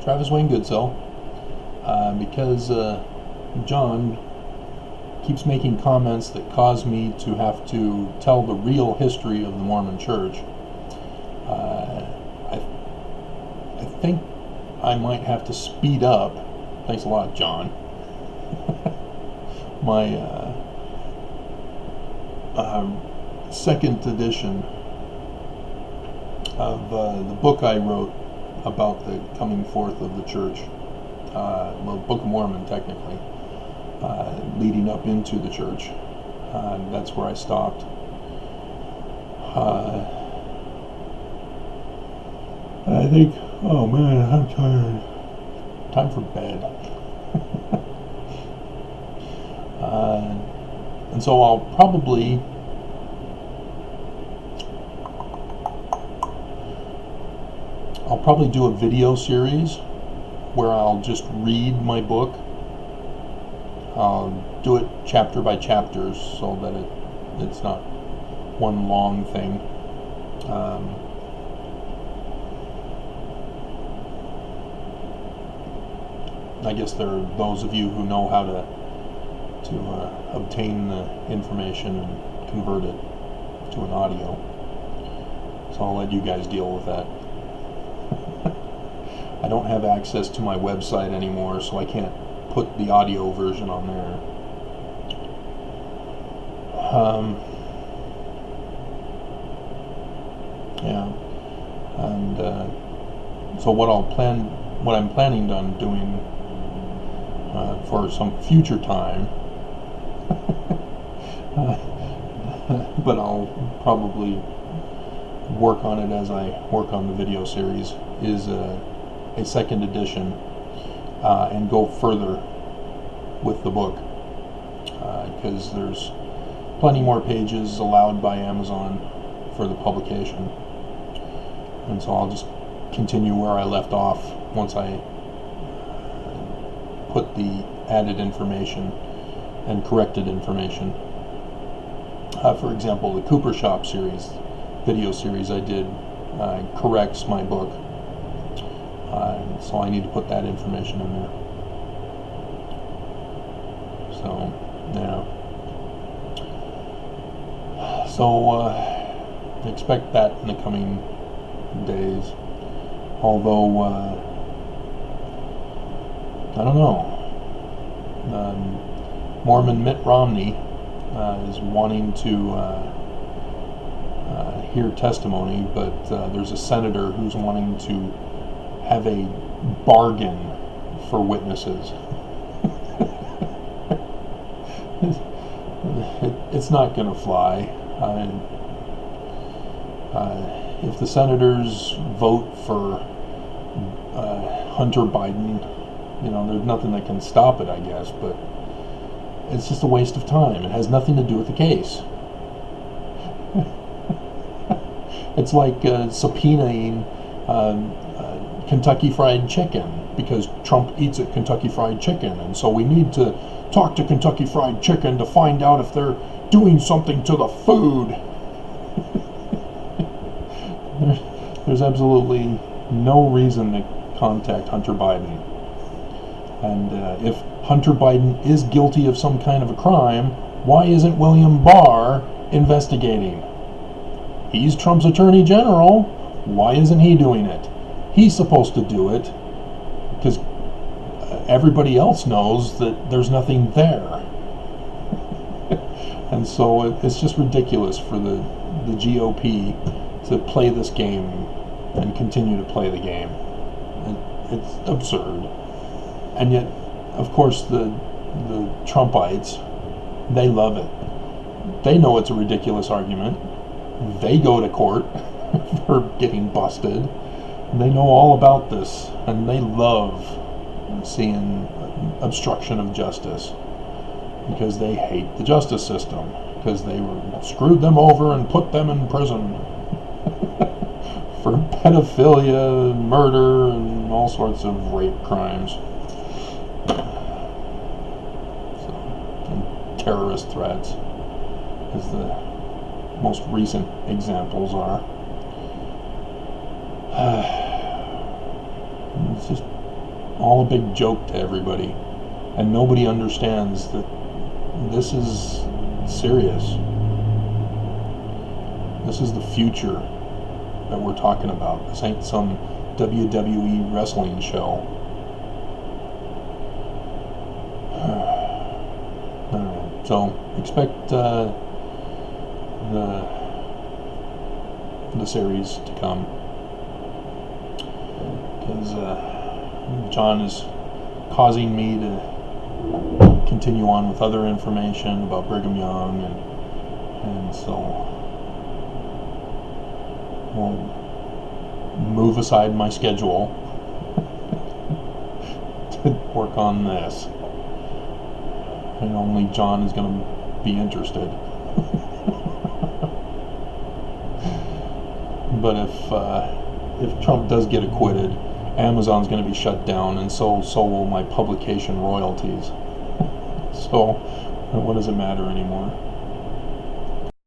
Travis Wayne Goodsell, because John keeps making comments that cause me to have to tell the real history of the Mormon Church. I think I might have to speed up. Thanks a lot, John. My second edition of the book I wrote about the coming forth of the church, well, Book of Mormon technically, leading up into the church. That's where I stopped. I think, oh man, I'm tired. Time for bed. And so I'll probably do a video series where I'll just read my book. I'll do it chapter by chapter so that it's not one long thing. I guess there are those of you who know how to obtain the information and convert it to an audio. So I'll let you guys deal with that. I don't have access to my website anymore, so I can't put the audio version on there. Yeah, and so what I'm planning on doing for some future time, but I'll probably work on it as I work on the video series, is a second edition, and go further with the book, because there's plenty more pages allowed by Amazon for the publication, and so I'll just continue where I left off once I put the added information and corrected information. For example, the Cooper Shop series, video series I did, corrects my book, so I need to put that information in there. So, yeah. So, expect that in the coming days. Although, I don't know. Mormon Mitt Romney is wanting to hear testimony, but there's a senator who's wanting to have a bargain for witnesses. It's not going to fly. If the senators vote for Hunter Biden, there's nothing that can stop it, I guess, but it's just a waste of time. It has nothing to do with the case. It's like subpoenaing Kentucky Fried Chicken, because Trump eats at Kentucky Fried Chicken, and so we need to talk to Kentucky Fried Chicken to find out if they're doing something to the food. There's absolutely no reason to contact Hunter Biden. And if Hunter Biden is guilty of some kind of a crime, why isn't William Barr investigating? He's Trump's Attorney General. Why isn't he doing it? He's supposed to do it because everybody else knows that there's nothing there. And so it's just ridiculous for the GOP to play this game and continue to play the game. It's absurd. And yet, of course, the Trumpites, they love it. They know it's a ridiculous argument. They go to court for getting busted. They know all about this, and they love seeing obstruction of justice because they hate the justice system, because they screwed them over and put them in prison for pedophilia, murder, and all sorts of rape crimes. And terrorist threats, as the most recent examples are. It's just all a big joke to everybody, and nobody understands that this is serious. This is the future that we're talking about. This ain't some WWE wrestling show. So expect the series to come, because John is causing me to continue on with other information about Brigham Young, and so we'll move aside my schedule to work on this, and only John is going to be interested. But if Trump does get acquitted, Amazon's going to be shut down, and so will my publication royalties. So what does it matter anymore?